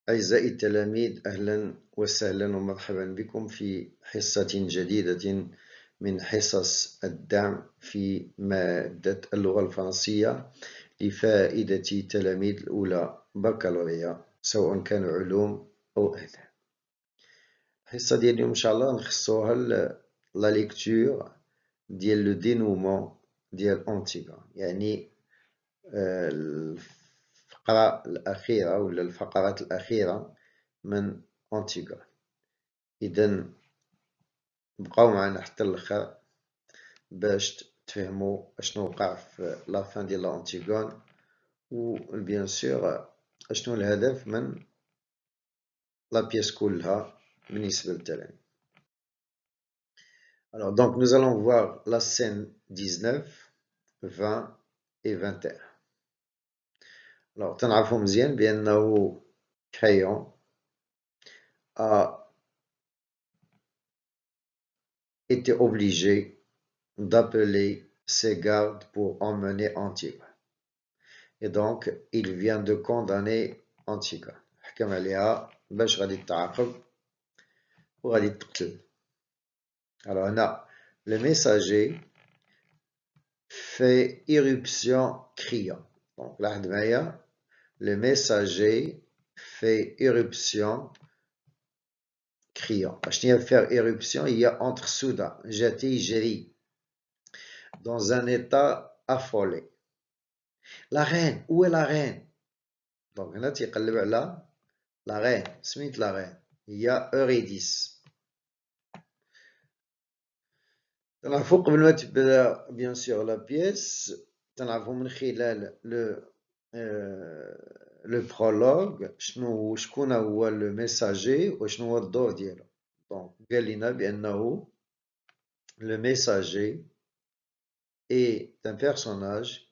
أعزائي التلاميذ، أهلا وسهلا ومرحبا بكم في حصة جديدة من حصص الدعم في مادة اللغة الفرنسية لفائدة تلاميذ الأولى بكالوريا سواء كانوا علوم أو أهلا. الحصة ديال اليوم إن شاء الله نخصوها لا ليكتور ديال لو دينومون ديال أنتيغا، يعني الفقرة الأخيرة ولا الفقرات الأخيرة من أنتيغا. إذا بقاو معنا حتى الآخر باش تفهموا اشنو وقع في لافان ديال أنتيغون، و بيان سور اشنو الهدف من لا بيس كلها بالنسبة للتلاميذ. Alors donc nous allons voir la scène 19, 20 et 21. Alors تنعرفوا مزيان بأنه Crayon a été obligé d'appeler ses gardes pour emmener Antigone. Et donc, il vient de condamner Antigone. حكم عليها باش غادي تعاقب وغادي تقتل. Alors هنا le messager fait irruption criant. Donc لاحظ معايا le messager fait irruption criant. شنو هي faire irruption؟ هي entre soudain جاتي يجري dans un état affolé. La reine, où est la reine? Donc هنا تيقلب على la reine. سميت la reine. هي Eurydice. تنعرفوا قبل ما تبدا بيان سور لا بيس، تنعرفوا من خلال لو برولوغ شكون هو لو ميساجي وشنو هو الدور ديالو. دونك قال لنا بانه le messager est un personnage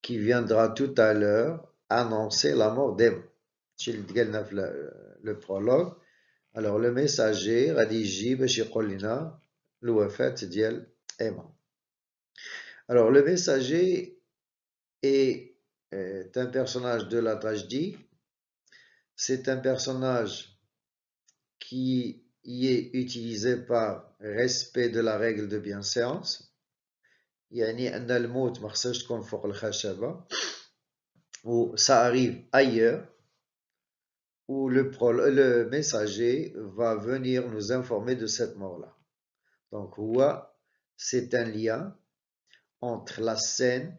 qui viendra tout à l'heure annoncer la mort d'Emma. C'est ce اللي قالنا في le prologue. Alors le messager غادي يجي باش يقول لنا الوفاة ديال Emma. Alors le messager est un personnage de la tragédie. C'est un personnage qui y est utilisé par respect de la règle de bienséance. يعني أن الموت ما خصهاش تكون فوق الخشبة. Ou ça arrive ailleurs, où le messager va venir nous informer de cette mort-là. Donc, c'est un lien entre la scène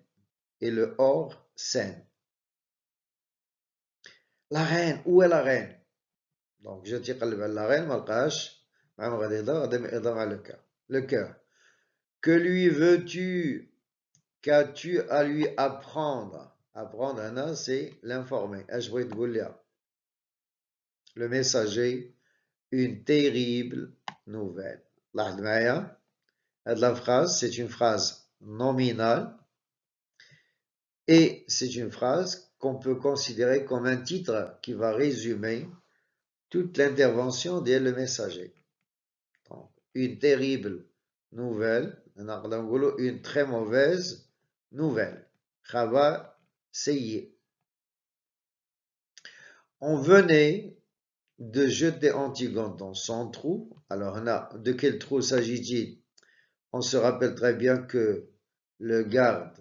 et le hors-scène. La reine, où est la reine? Donc, je dis la reine, le cœur. Que lui veux-tu? Qu'as-tu à lui apprendre? Apprendre, c'est l'informer. Le messager, une terrible nouvelle. La phrase, c'est une phrase nominale et c'est une phrase qu'on peut considérer comme un titre qui va résumer toute l'intervention de le messager. Donc, une terrible nouvelle, une très mauvaise nouvelle. Khabar sayyi. On venait de jeter Antigone dans son trou. Alors là, de quel trou s'agit-il? On se rappelle très bien que le garde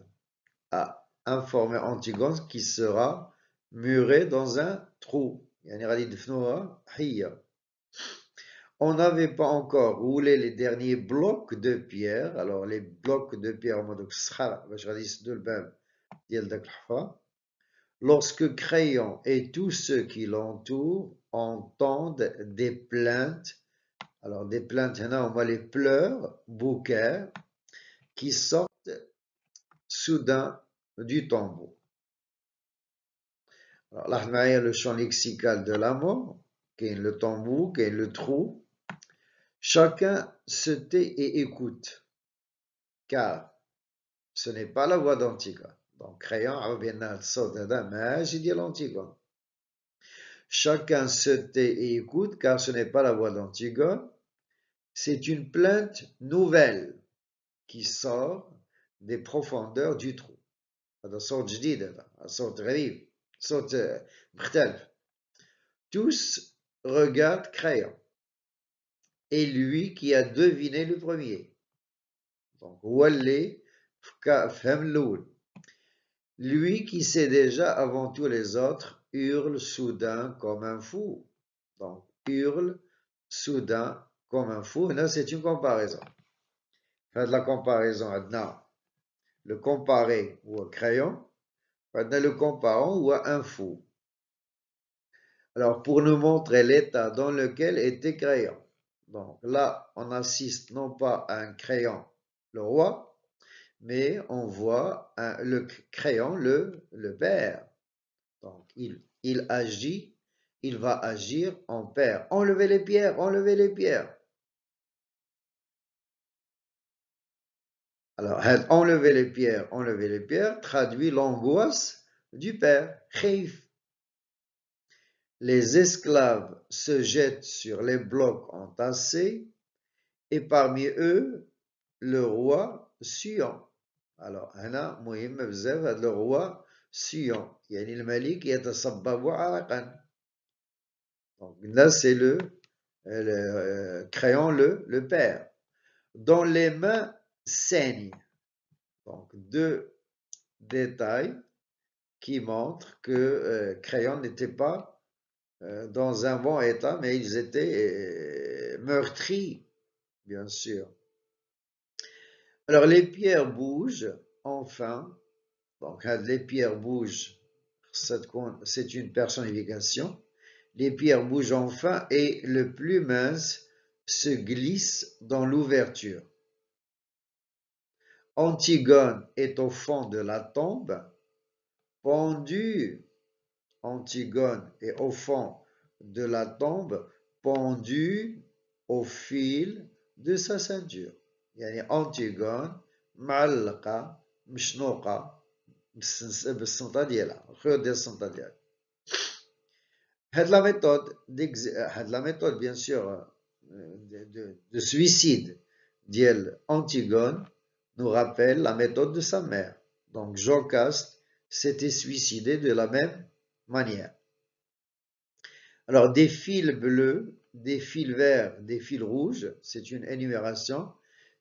a informé Antigone qui sera muré dans un trou. On n'avait pas encore roulé les derniers blocs de pierre. Alors les blocs de pierre, lorsque Crayon et tous ceux qui l'entourent entendent des plaintes. Alors des plaintes, on voit les pleurs, bouquets, qui sortent soudain du tombeau. Alors là, il y a le champ lexical de la mort, qui est le tombeau, qui est le trou. Chacun se tait et écoute, car ce n'est pas la voix d'Antigone. Donc, Crayon a bien le sort d'un j'ai dit l'Antigone. Chacun se tait et écoute, car ce n'est pas la voix d'Antigone. C'est une plainte nouvelle qui sort des profondeurs du trou. هذا صوت جديد، هذا صوت غريب، صوت مختلف. tous regardent Crayon. Et lui qui a deviné le premier. Donc, Wallé Femloul. Lui qui sait déjà avant tous les autres hurle soudain comme un fou. Donc, hurle soudain comme un fou. Là, c'est une comparaison. Faites la comparaison maintenant. Le comparer ou un crayon. Maintenant, le comparant ou un fou. Alors, pour nous montrer l'état dans lequel était Crayon. Donc là, on assiste non pas à un crayon, le roi, mais on voit le crayon, le père. Donc il agit, il va agir en père. Enlevez les pierres, enlevez les pierres. Alors, enlever les pierres traduit l'angoisse du père. Khif. Les esclaves se jettent sur les blocs entassés et parmi eux, le roi Suyon. Alors, هنا مهم بزاف هذا le roi Suyon. يعني الملك يتصبب عرقا. Donc là, c'est le crayon le père. Dont les mains saignent. Donc, deux détails qui montrent que Crayon n'était pas dans un bon état, mais ils étaient meurtris, bien sûr. Alors, les pierres bougent, enfin. Donc, les pierres bougent, c'est une personnification. Les pierres bougent enfin et le plus mince se glisse dans l'ouverture. Antigone est au fond de la tombe, pendue. Antigone est au fond de la tombe, pendue au fil de sa ceinture. يعني Antigone معلقة مشنوقة بالسنطة ديالها الخيوط ديال السنطة ديالها. هاد la méthode bien sûr de suicide ديال Antigone nous rappelle la méthode de sa mère. Donc Jocaste s'était suicidé de la même manière. Alors des fils bleus, des fils verts, des fils rouges, c'est une énumération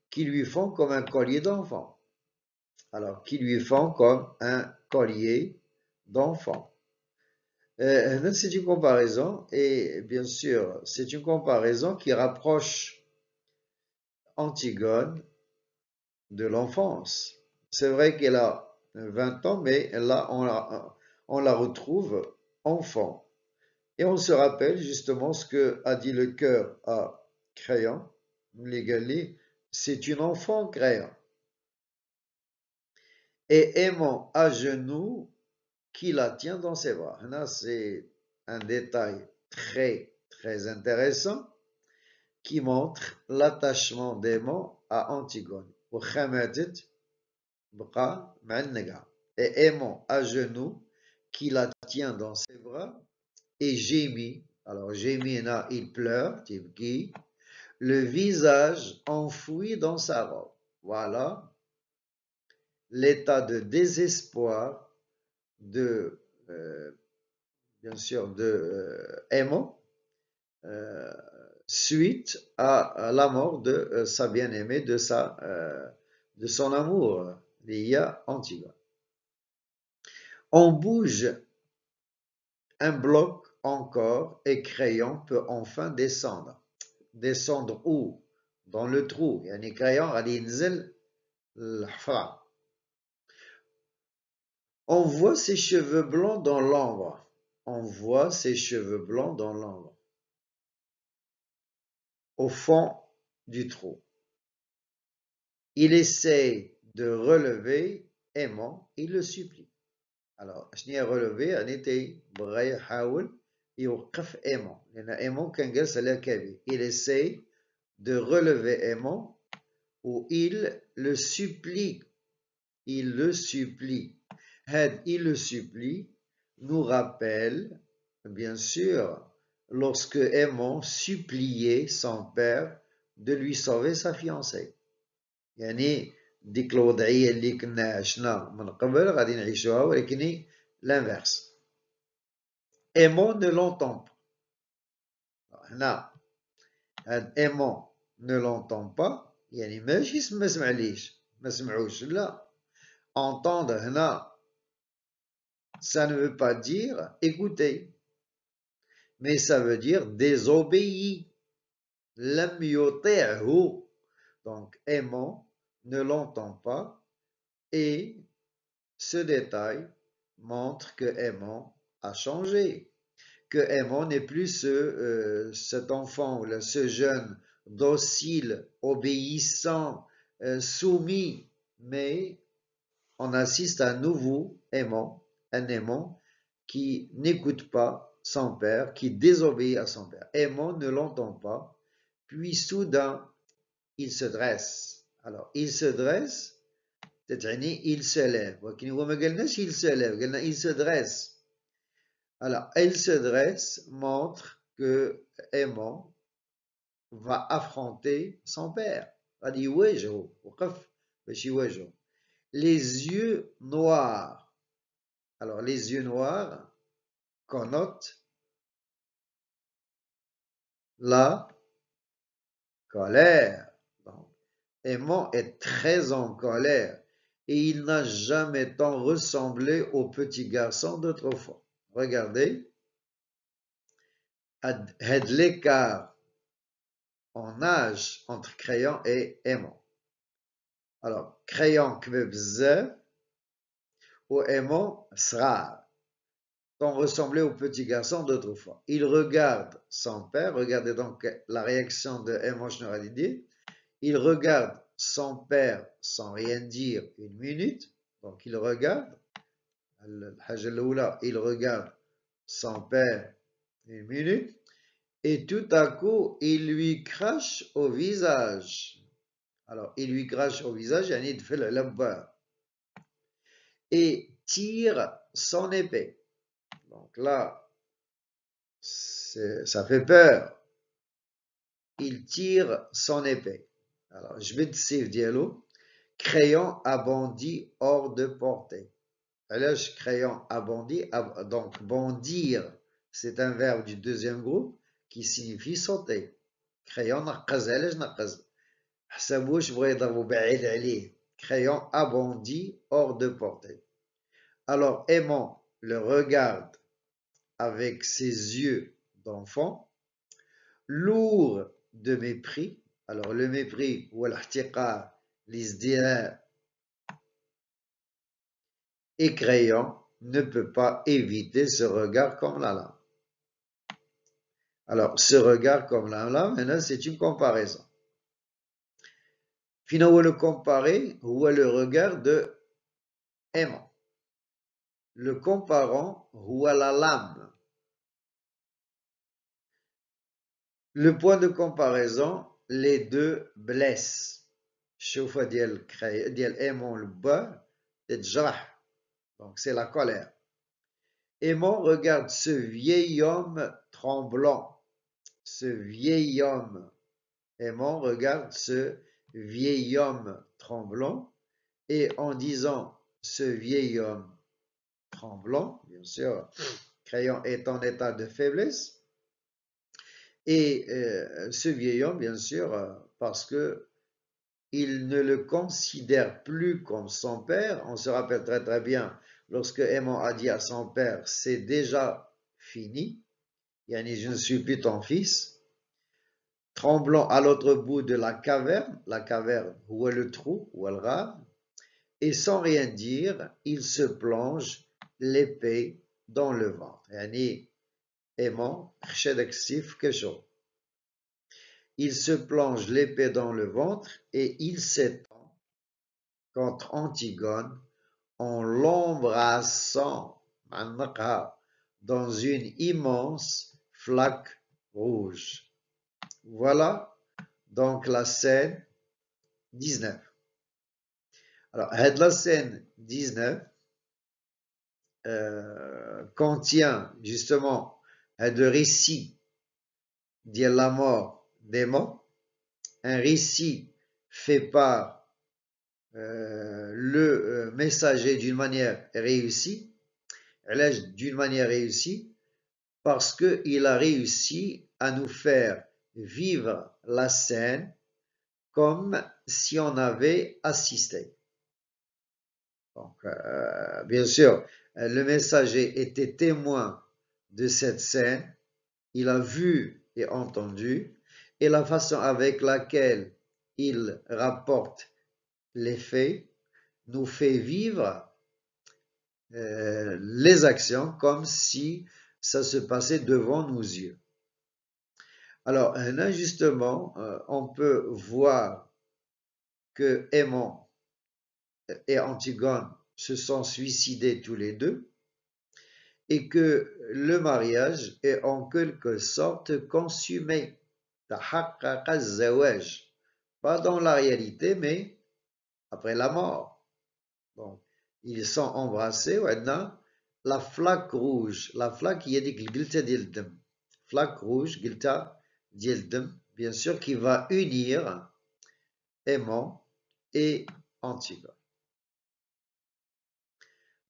qui lui font comme un collier d'enfant. Alors, qui lui font comme un collier d'enfant. C'est une comparaison, et bien sûr, c'est une comparaison qui rapproche Antigone de l'enfance. C'est vrai qu'elle a 20 ans, mais là, on la retrouve enfant. Et on se rappelle justement ce que a dit le cœur à Crayon, Légali, c'est une enfant Crayon. Et aimant à genoux qui la tient dans ses bras. Là, c'est un détail très, très intéressant qui montre l'attachement d'Aimant à Antigone. Et aimant à genoux qui la tient dans ses bras et gémit. Alors, gémit, là, il pleure, le visage enfoui dans sa robe. Voilà l'état de désespoir de, bien sûr, de Aimant suite à la mort de sa bien-aimée, de son amour, Lia Antigone. On bouge un bloc encore et Crayon peut enfin descendre. Descendre où? Dans le trou. يعني Crayon غادي ينزل الحفرة. On voit ses cheveux blancs dans l'ombre. On voit ses cheveux blancs dans l'ombre. Au fond du trou. Il essaie de relever Aimant, il le supplie. Alors, شنو هي relever؟ يعني بغى يحاول يوقف Aimant. لأن Aimant كان جالس على كبير. Il essaie de relever Aimant ou il le supplie. Il le supplie. Il le supplie nous rappelle, bien sûr, lorsque Aimant suppliait son père de lui sauver sa fiancée. يعني ديك الوضعية اللي كنا عشنا من قبل غادي نعيشوها ولكن l'inverse. Aimant ne l'entend pas. هنا هاد aimant ne l'entend pas يعني ماشي ما سمعليش ما سمعوش لا entendre هنا ça ne veut pas dire écouter mais ça veut dire désobéir لم يطعه donc aimant ne l'entend pas et ce détail montre que aimant a changé que aimant n'est plus cet enfant ou ce jeune docile, obéissant, soumis, mais on assiste à un nouveau aimant, un aimant qui n'écoute pas son père, qui désobéit à son père. Aimant ne l'entend pas, puis soudain, il se dresse. Alors, il se dresse, c'est-à-dire il se lève. Il se lève, il se dresse. Alors, elle se dresse, montre que aimant va affronter son père. Les yeux noirs. Alors, les yeux noirs connotent la colère. Donc, aimant est très en colère et il n'a jamais tant ressemblé au petit garçon d'autrefois. Regardez, had l'écart en âge entre crayon et aimant. Alors, crayon كبير بزاف ou aimant صغار. Donc, ressemblait au petit garçon d'autrefois. Il regarde son père, regardez donc la réaction de aimant Schnoralidi. Il regarde son père sans rien dire une minute. Donc, il regarde. Il regarde son père une minute. Et tout à coup, il lui crache au visage. Alors, il lui crache au visage, il fait le labbar. Et tire son épée. Donc là, ça fait peur. Il tire son épée. Alors, je vais te dialogue. Crayon abondi hors de portée. Alors, crayon abondi, donc bondir, c'est un verbe du deuxième groupe qui signifie sauter. Crayon نقز علاش نقز حسبوش بغا يضربوا بعيد عليه crayon abondi hors de portée. Alors aimant le regarde avec ses yeux d'enfant, lourd de mépris. Alors le mépris ou l'ihtiqar, l'izdirar, et crayon ne peut pas éviter ce regard comme la lame. Alors ce regard comme la lame, maintenant c'est une comparaison. Finalement, le comparer ou le regard de aimant. Le comparant ou la lame. Le point de comparaison, les deux blessent. شوف ديال aimant le bas, تتجرح. Donc c'est la colère. Aimant regarde ce vieil homme tremblant. Ce vieil homme. Aimant regarde ce vieil homme tremblant. Et en disant ce vieil homme tremblant, bien sûr, crayon est en état de faiblesse. Et ce vieil homme, bien sûr, parce que il ne le considère plus comme son père. On se rappelle très très bien, lorsque aimant a dit à son père, c'est déjà fini, yani je ne suis plus ton fils. Tremblant à l'autre bout de la caverne, où est le trou, où est le rave, et sans rien dire, il se plonge l'épée dans le ventre. Yani aimant, il se plonge l'épée dans le ventre et il s'étend contre Antigone en l'embrassant dans une immense flaque rouge. Voilà donc la scène 19. Alors, la scène 19 contient justement un récit de la mort d'Aimant, un récit fait par le messager d'une manière réussie. D'une manière réussie, parce qu'il a réussi à nous faire vivre la scène comme si on avait assisté. Donc, bien sûr, le messager était témoin de cette scène, il a vu et entendu, et la façon avec laquelle il rapporte les faits nous fait vivre les actions comme si ça se passait devant nos yeux. Alors, là, justement, on peut voir que Aimon et Antigone se sont suicidés tous les deux et que le mariage est en quelque sorte consumé. Pas dans la réalité, mais après la mort. Donc, ils sont embrassés وعندنا la flaque rouge. La flaque هي ديك الجلتة ديال الدم. Flaque rouge, جلتة ديال الدم, bien sûr, qui va unir Aimon et Antigone.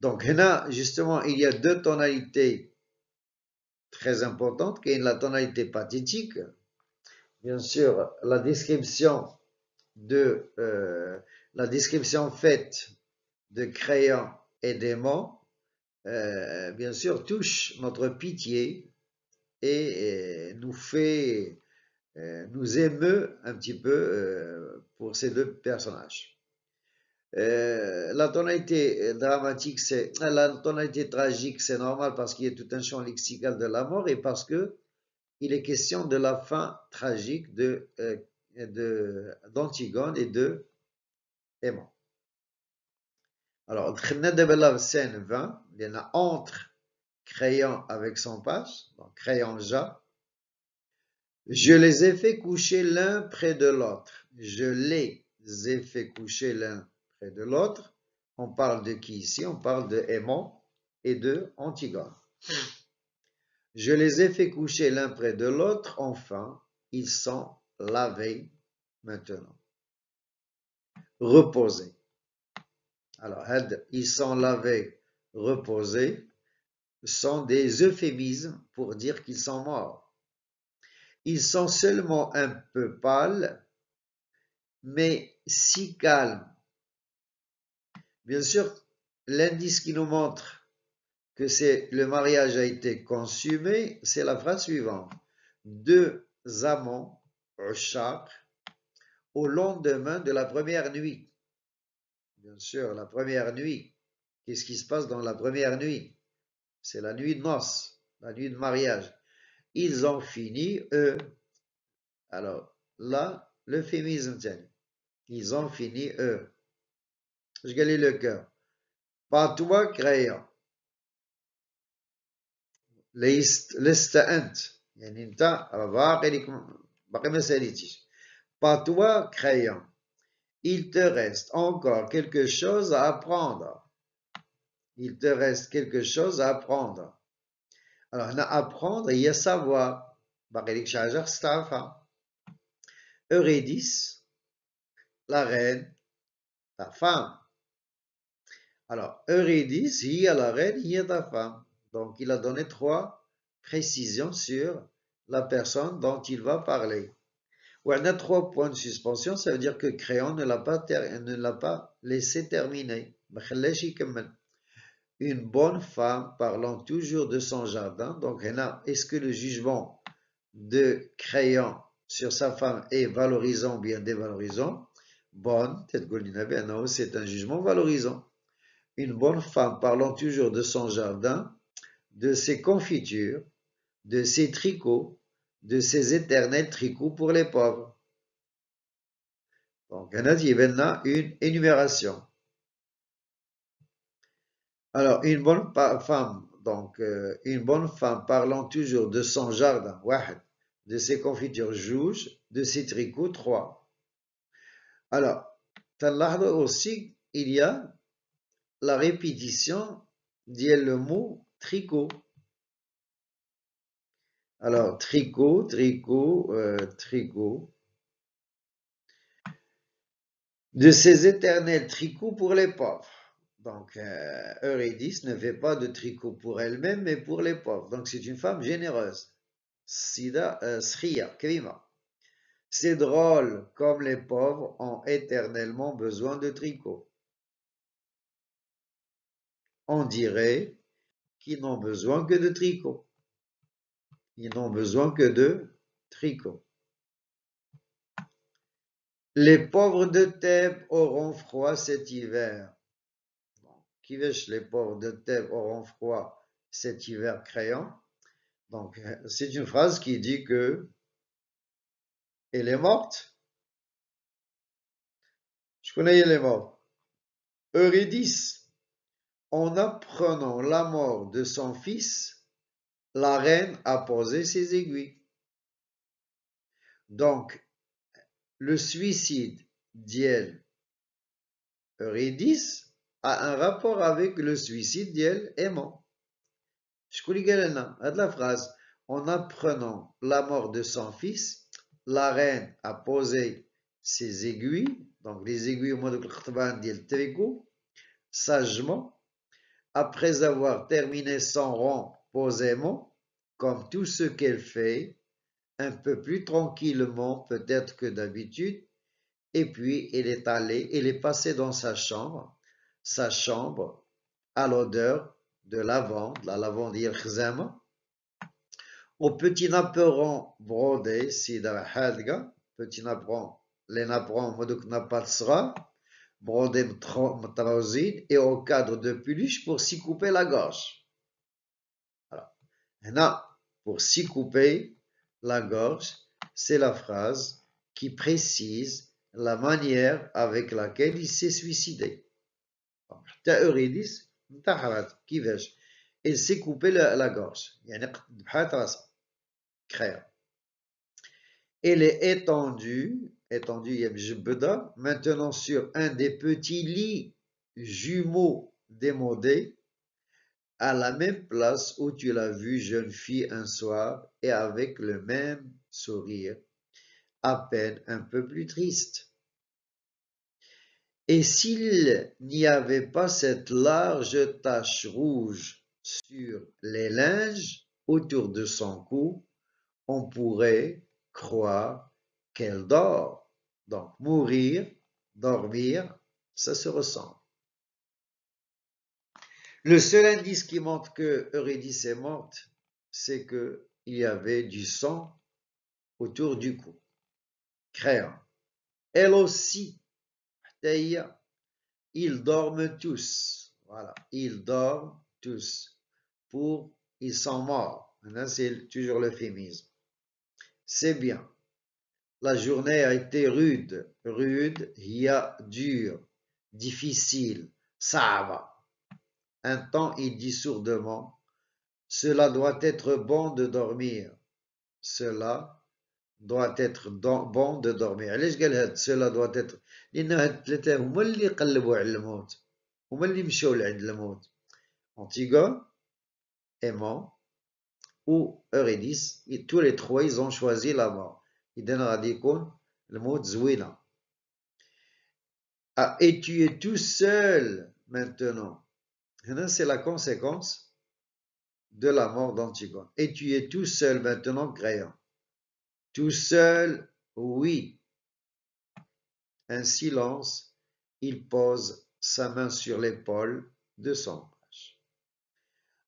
Donc, là, justement, il y a deux tonalités très importantes, qui est la tonalité pathétique, bien sûr, la description faite de Créon et d'Aimon, bien sûr, touche notre pitié et nous émeut un petit peu pour ces deux personnages. La tonalité dramatique, la tonalité tragique, c'est normal parce qu'il y a tout un champ lexical de la mort et parce que il est question de la fin tragique d'Antigone et de Aimon. Alors, la scène 20, il y en a entre Créon avec son page, donc Créon Ja. Je les ai fait coucher l'un près de l'autre. Je les ai fait coucher l'un près de l'autre. On parle de qui ici? On parle de Aimon et de Antigone. Je les ai fait coucher l'un près de l'autre. Enfin, ils sont lavés maintenant. Reposés. Alors, ils sont lavés, reposés, sont des euphémismes pour dire qu'ils sont morts. Ils sont seulement un peu pâles, mais si calmes. Bien sûr, l'indice qui nous montre que le mariage a été consumé, c'est la phrase suivante. Deux amants, ushaq, au lendemain de la première nuit. Bien sûr, la première nuit. Qu'est-ce qui se passe dans la première nuit? C'est la nuit de noces, la nuit de mariage. Ils ont fini, eux. Alors, là, l'euphémisme, tiens. Ils ont fini, eux. Je gagne le cœur. Pas toi, Créon. لست أنت يعني أنت باقي ما ساليتيش. Pas toi, Créon. Il te reste encore quelque chose à apprendre. Il te reste quelque chose à apprendre. Alors, هنا apprendre, il y a savoir. باقي لك شي حاجة خصك تعرفها. Eurydice, la reine, ta femme. Alors, Eurydice, هي la reine, هي ta femme. Donc, il a donné 3 précisions sur la personne dont il va parler. On a 3 points de suspension, ça veut dire que Créon ne l'a pas laissé terminer. Une bonne femme parlant toujours de son jardin. Donc, est-ce que le jugement de Créon sur sa femme est valorisant ou bien dévalorisant? Bonne, c'est un jugement valorisant. Une bonne femme parlant toujours de son jardin, de ses confitures, de ses tricots, de ses éternels tricots pour les pauvres. Donc, il y a une énumération. Alors, une bonne femme, une bonne femme parlant toujours de son jardin, de ses confitures, juge, de ses tricots, 3. Alors, aussi, il y a la répétition le mot tricot. Alors, tricot, tricot. De ces éternels tricots pour les pauvres. Donc, Eurydice ne fait pas de tricot pour elle-même, mais pour les pauvres. Donc, c'est une femme généreuse. Sida, Sria, Krima. C'est drôle, comme les pauvres ont éternellement besoin de tricot. On dirait qu'ils n'ont besoin que de tricot. Ils n'ont besoin que de tricot. Les pauvres de Thèbes auront froid cet hiver. Qui veut les pauvres de Thèbes auront froid cet hiver crayon. Donc, c'est une phrase qui dit que elle est morte. Je connais elle est morte. Eurydice, en apprenant la mort de son fils, la reine a posé ses aiguilles. Donc, le suicide d'Eurydice a un rapport avec le suicide d'elle aimant. Je connais la phrase. En apprenant la mort de son fils, la reine a posé ses aiguilles, donc les aiguilles au mode d'El tricot, sagement, après avoir terminé son rang posément, comme tout ce qu'elle fait, un peu plus tranquillement peut-être que d'habitude, et puis elle est passée dans sa chambre à l'odeur de lavande, la lavande khzama, au petit napperon brodé, sida hadga, petit napperon, les napperons modok napatsra, brodé mtraozid, et au cadre de peluche pour s'y couper la gorge. Voilà. Pour s'y couper la gorge, c'est la phrase qui précise la manière avec laquelle il s'est suicidé. Eurydice, il s'est coupé la gorge. Elle est étendue maintenant sur un des petits lits jumeaux démodés, à la même place où tu l'as vue jeune fille un soir, et avec le même sourire, à peine un peu plus triste. Et s'il n'y avait pas cette large tache rouge sur les linges autour de son cou, on pourrait croire qu'elle dort. Donc, mourir, dormir, ça se ressemble. Le seul indice qui montre que Eurydice est morte, c'est qu'il y avait du sang autour du cou. Créant. Elle aussi, ils dorment tous. Voilà, ils dorment tous. Ils sont morts. Maintenant, c'est toujours l'euphémisme. C'est bien. La journée a été rude, dur, difficile, ça va. Un temps, il dit sourdement, cela doit être bon de dormir. Cela doit être bon de dormir. علاش قال هاد cela doit être؟ لأن هاد الثلاثة هما اللي قلبوا على الموت، هما اللي مشاو لعند الموت. Antigone, Aimant ou Eurydice, tous les trois, ils ont choisi la mort. إذا غادي يكون الموت زوينة. Ah, et tu es tout seul maintenant. C'est la conséquence de la mort d'Antigone. Et tu es tout seul maintenant, Créon. Tout seul, oui. Un silence, il pose sa main sur l'épaule de son page.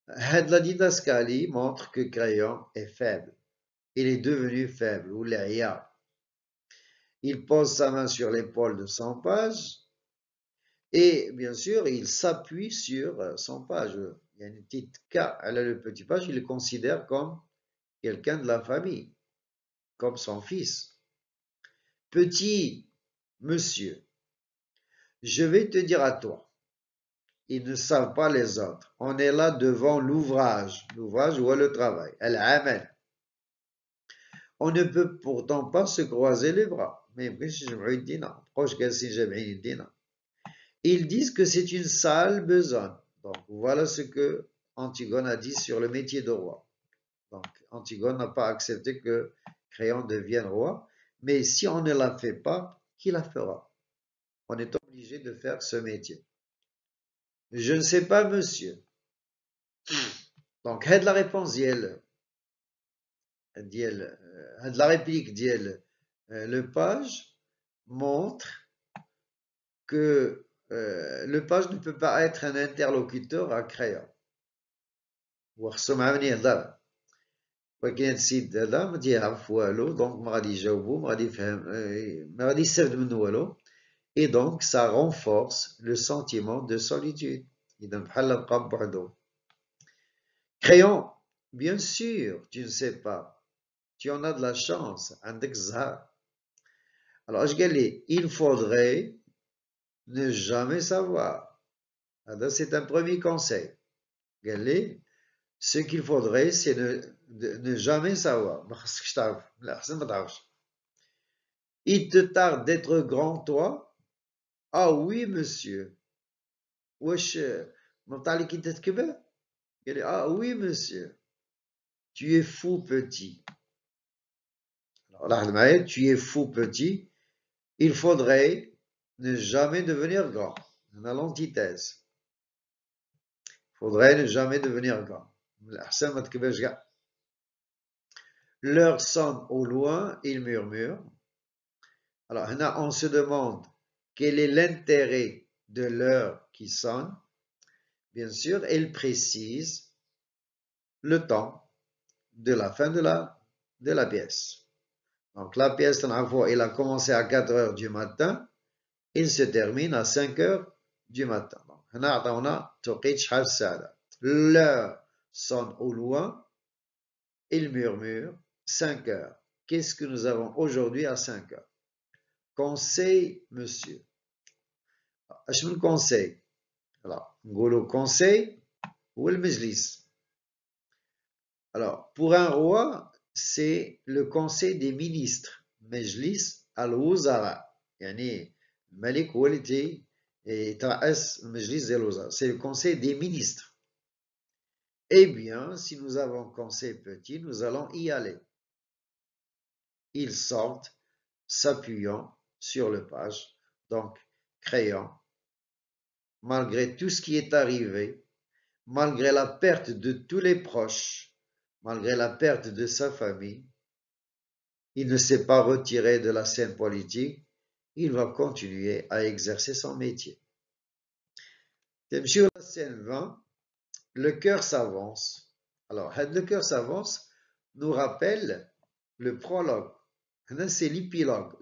La didascalie montre que Créon est faible. Il est devenu faible, ou l'aria. Il pose sa main sur l'épaule de son page et bien sûr, il s'appuie sur son page. Il y a une petite K, elle a le petit page, il le considère comme quelqu'un de la famille, comme son fils. Petit monsieur, je vais te dire à toi, ils ne savent pas les autres. On est là devant l'ouvrage ou le travail. Al-amal. On ne peut pourtant pas se croiser les bras. Mais ils disent que c'est une sale besogne. Donc voilà ce que Antigone a dit sur le métier de roi. Donc Antigone n'a pas accepté que Créon devienne roi, mais si on ne la fait pas, qui la fera? On est obligé de faire ce métier. Je ne sais pas, monsieur. Donc, la réponse ديال la réplique ديال le page montre que le page ne peut pas être un interlocuteur à crayon. وخصو مع من يهضر ولكن هاد السيد هذا ما تيعرف والو دونك ما غادي يجاوبو ما غادي يفهم ما غادي يستافد منه والو et donc ça renforce le sentiment de solitude. إذا بحال بقى بوحدو. Crayon, bien sûr, tu ne sais pas. Tu en as de la chance. عندك الزهر. Alors اش قال لي il faudrait ne jamais savoir. هذا c'est un premier conseil. قال لي ce qu'il faudrait c'est ne jamais savoir. ما خصكش تعرف. لا احسن ما تعرفش. Il te tarde d'être grand toi? Ah oui monsieur. واش ما عليك انت تكبر؟ قال لي ah oui monsieur. Tu es fou petit. Alors لاحظ معايا tu es fou petit. Il faudrait ne jamais devenir grand. On a l'antithèse. Il faudrait ne jamais devenir grand. L'heure sonne au loin, il murmure. Alors, on se demande quel est l'intérêt de l'heure qui sonne. Bien sûr, elle précise le temps de la fin de la pièce. Donc, la pièce, elle a commencé à 4 heures du matin, il se termine à 5 heures du matin. L'heure sonne au loin, il murmure 5 heures. Qu'est-ce que nous avons aujourd'hui à 5 heures? Conseil, monsieur. اش من conseil? Alors, نقولوا conseil ou le majlis. Alors, pour un roi, c'est le conseil des ministres. مجلس الوزراء. يعني الملك هو اللي يترأس المجلس ديال الوزراء. C'est le conseil des ministres. Eh bien, si nous avons conseil petit, nous allons y aller. Ils sortent, s'appuyant sur le page, donc crayon. Malgré tout ce qui est arrivé, malgré la perte de tous les proches, malgré la perte de sa famille, il ne s'est pas retiré de la scène politique, il va continuer à exercer son métier. Sur la scène 20, le cœur s'avance. Alors, le cœur s'avance nous rappelle le prologue. C'est l'épilogue.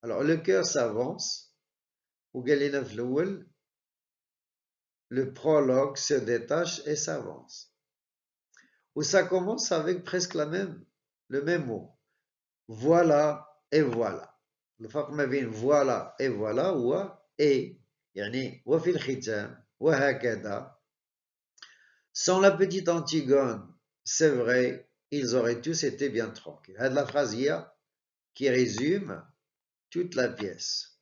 Alors, le cœur s'avance. Le prologue se détache et s'avance. Ou ça commence avec presque le même mot. Voilà et voilà. Le فرق ما بين voilà et voilà هو et يعني وفي الختام وهكذا. Sans la petite Antigone, c'est vrai, ils auraient tous été bien tranquilles. C'est la phrase hier qui résume toute la pièce.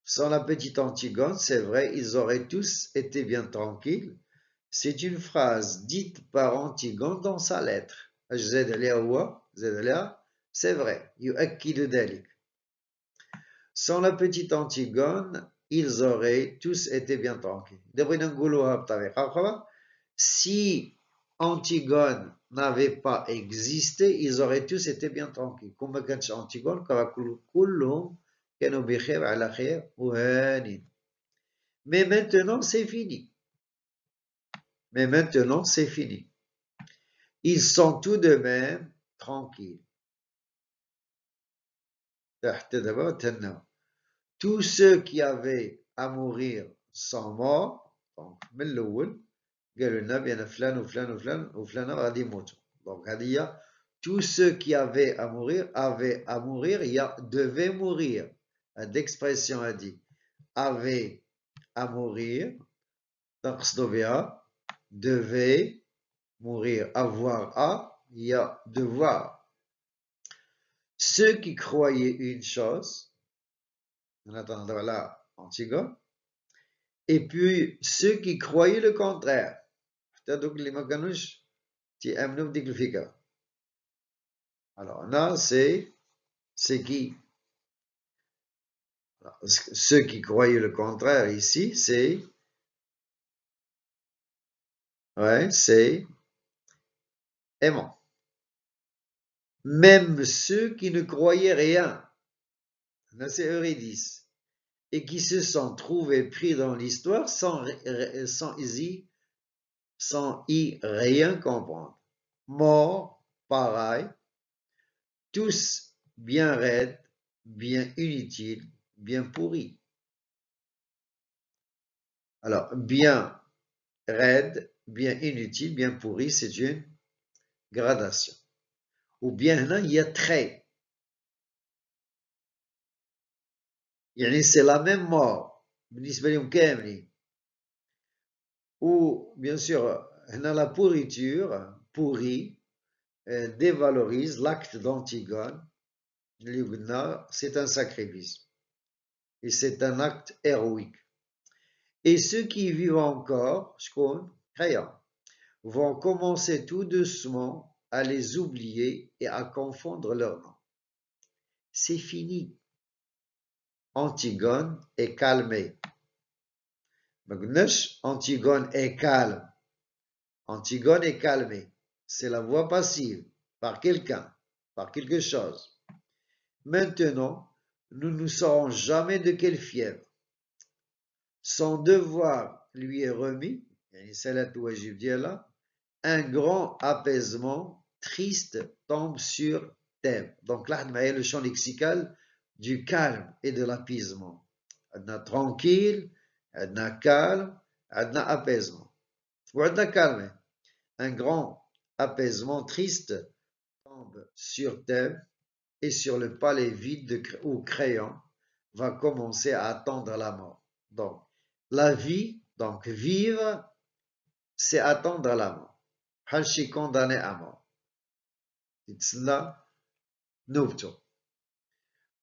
Sans la petite Antigone, c'est vrai, ils auraient tous été bien tranquilles. C'est une phrase dite par Antigone dans sa lettre. C'est vrai. Sans la petite Antigone, ils auraient tous été bien tranquilles. Si Antigone n'avait pas existé, ils auraient tous été bien tranquilles. Comme quand Antigone, mais maintenant, c'est fini. Ils sont tout de même tranquilles. Tous ceux qui avaient à mourir sont morts. Donc, donc, tous ceux qui avaient à mourir, devaient mourir. D'expression a dit avait à mourir, donc devait mourir, avoir à, il y a devoir. Ceux qui croyaient une chose, en attendant là, Antigone, et puis ceux qui croyaient le contraire. Alors là, c'est qui? Ceux qui croyaient le contraire ici, c'est aimant. Même ceux qui ne croyaient rien, c'est Eurydice, et qui se sont trouvés pris dans l'histoire sans y rien comprendre. Morts, pareil, tous bien raides, bien inutiles, bien pourris. Alors, bien raide, bien inutile, bien pourri, c'est une gradation. Ou bien là, il y a très. C'est la même mort. Ou bien sûr, la pourriture, pourri, dévalorise l'acte d'Antigone. C'est un sacrifice. Et c'est un acte héroïque. Et ceux qui vivent encore, vont commencer tout doucement à les oublier et à confondre leurs noms. C'est fini. Antigone est calmée. Antigone est calme. Antigone est calmée. C'est la voix passive par quelqu'un, par quelque chose. Maintenant, nous ne saurons jamais de quelle fièvre. Son devoir lui est remis, un grand apaisement triste tombe sur Thèbes. Donc là, le champ lexical du calme et de l'apaisement. Tranquille, calme, apaisement. Calme. Un grand apaisement triste tombe sur Thèbes et sur le palais vide où Créon va commencer à attendre la mort. Donc, la vie, donc vivre, c'est attendre la mort. Halchi condamné à mort.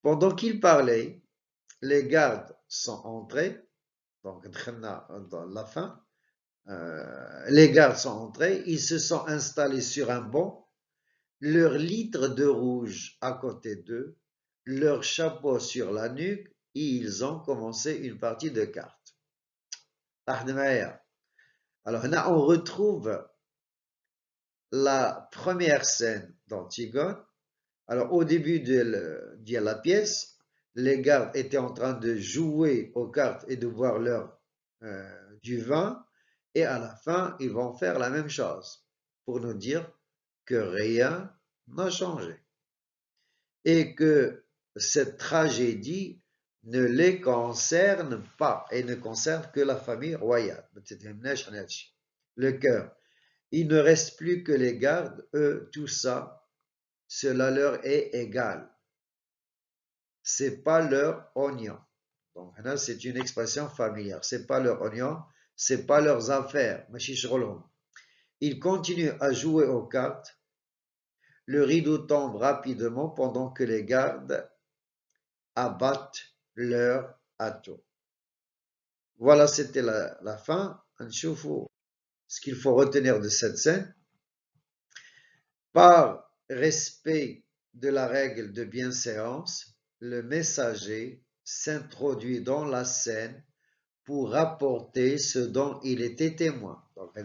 Pendant qu'il parlait, les gardes sont entrés, donc dans la fin, les gardes sont entrés, ils se sont installés sur un banc, leur litre de rouge à côté d'eux, leur chapeau sur la nuque, et ils ont commencé une partie de cartes. Alors là, on retrouve la première scène d'Antigone. Alors au début de la pièce, les gardes étaient en train de jouer aux cartes et de boire du vin, et à la fin, ils vont faire la même chose pour nous dire que rien n'a changé et que cette tragédie ne les concerne pas et ne concerne que la famille royale. Le cœur. Il ne reste plus que les gardes, eux, tout ça, cela leur est égal. C'est pas leur oignon. Donc là, c'est une expression familière. C'est pas leur oignon, c'est pas leurs affaires. Ils continuent à jouer aux cartes. Le rideau tombe rapidement pendant que les gardes abattent leur atout. Voilà, c'était la fin. Ce qu'il faut retenir de cette scène. Par respect de la règle de bienséance, le messager s'introduit dans la scène pour rapporter ce dont il était témoin. Donc,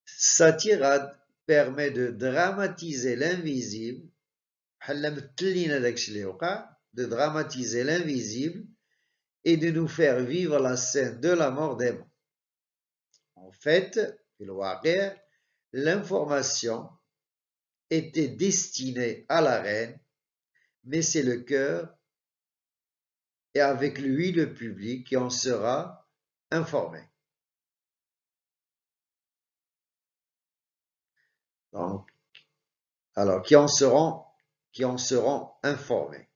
sa tirade permet de dramatiser l'invisible, et de nous faire vivre la scène de la mort d'Aimon. En fait, l'information était destinée à la reine, mais c'est le cœur et avec lui le public qui en sera informé. Donc, alors, qui en seront informés.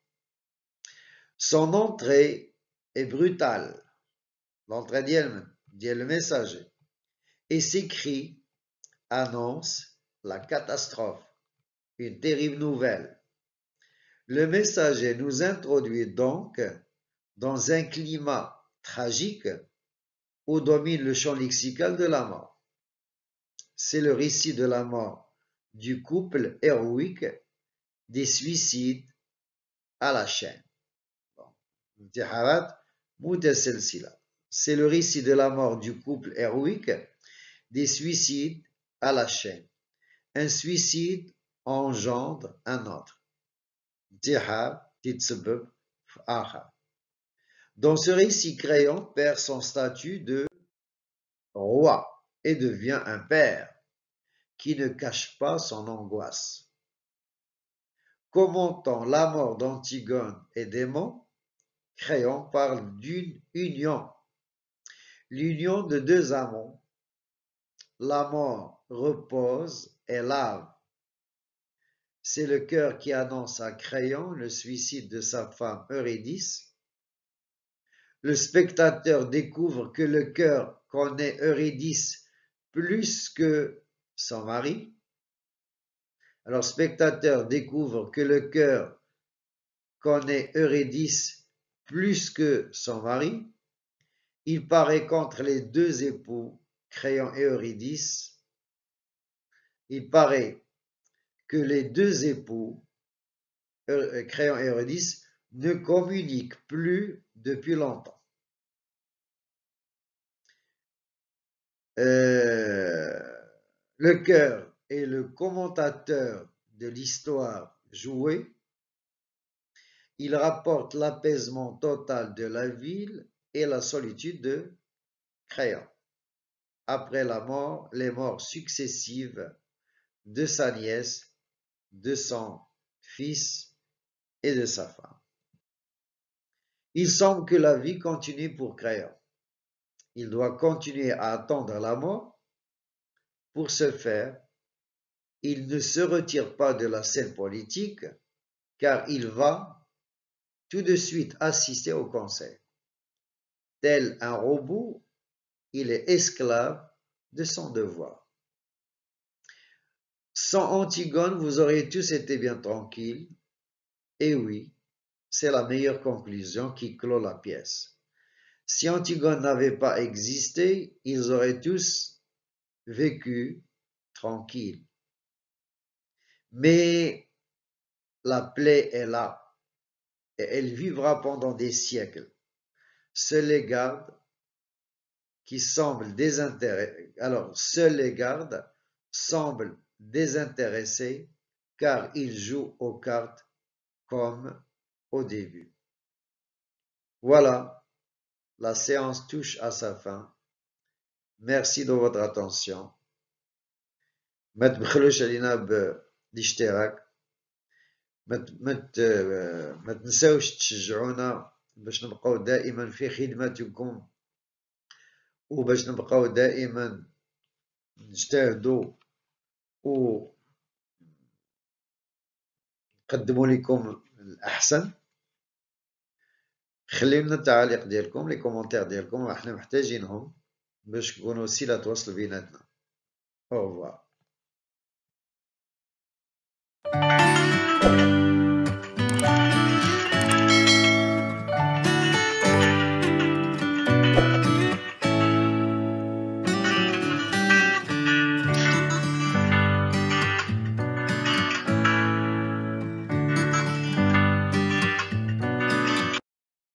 Son entrée est brutale. L'entrée dit le messager. Et ses cris annoncent la catastrophe, une terrible nouvelle. Le messager nous introduit donc dans un climat tragique où domine le champ lexical de la mort. C'est le récit de la mort du couple héroïque, des suicides, à la chaîne. انتحارات متسلسلة. C'est le récit de la mort du couple héroïque, des suicides à la chaîne. Un suicide engendre un autre. انتحار تتسبب في آخر. Dans ce récit, Créon perd son statut de roi et devient un père qui ne cache pas son angoisse. Commentant la mort d'Antigone et d'Aimon, Créon parle d'une union, l'union de deux amants. La mort repose et lave. C'est le cœur qui annonce à Créon le suicide de sa femme Eurydice. Le spectateur découvre que le cœur connaît Eurydice plus que son mari. Alors, spectateur découvre que le cœur connaît Eurydice plus que son mari. Il paraît qu'entre les deux époux, Créon et Eurydice, il paraît que les deux époux, Créon et Eurydice, ne communiquent plus depuis longtemps. Le cœur est le commentateur de l'histoire jouée. Il rapporte l'apaisement total de la ville et la solitude de Créon. Après la mort, les morts successives de sa nièce, de son fils et de sa femme. Il semble que la vie continue pour Créon. Il doit continuer à attendre la mort. Pour ce faire, il ne se retire pas de la scène politique car il va tout de suite assister au conseil. Tel un robot, il est esclave de son devoir. Sans Antigone, vous auriez tous été bien tranquilles. Et oui, c'est la meilleure conclusion qui clôt la pièce. Si Antigone n'avait pas existé, ils auraient tous vécu tranquilles. Mais la plaie est là et elle vivra pendant des siècles. Seuls les gardes qui semblent désintéressés, seuls les gardes semblent désintéressés car ils jouent aux cartes comme au début. Voilà, la séance touche à sa fin. Merci de votre attention. ما تبخلوش علينا بالاشتراك، ما تنساوش تشجعونا باش نبقاو دائما في خدمتكم وباش نبقاو دائما نجتهدوا ونقدموا لكم الأحسن. خليو لنا التعاليق ديالكم، لي كومونتير ديالكم، احنا محتاجينهم باش نكونوا سيلة تواصل بيناتنا. Au revoir.